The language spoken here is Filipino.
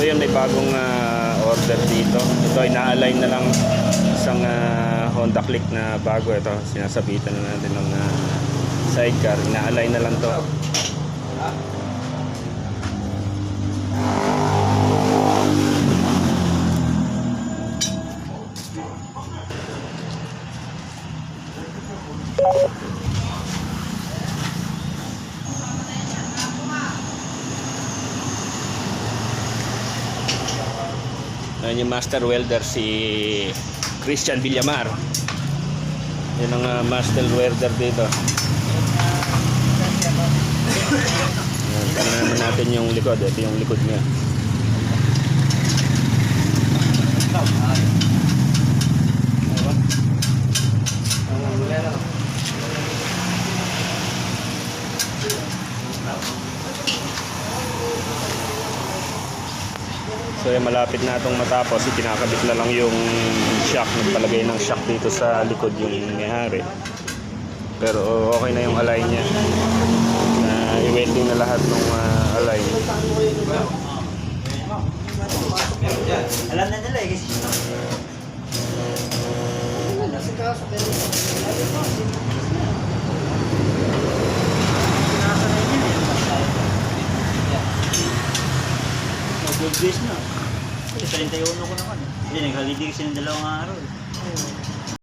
So yun, may bagong order dito. Ito, ina-align na lang isang Honda Click na bago. Ito, sinasabitan na natin ng sidecar. Ina-align na lang to. Ayan yung master welder, si Christian Villamar. Yan ang master welder dito. Tingnan natin yung likod. Ito yung likod niya. So yan, malapit na itong matapos. Kinakabit na lang yung shock. Nagpalagay ng shock dito sa likod yung may-ari. Pero okay na yung align niya. I-welding na lahat ng align. Alam na nila eh. Good days na. 31 ko naman. Hindi, naghalidig kasi ng 2 araw.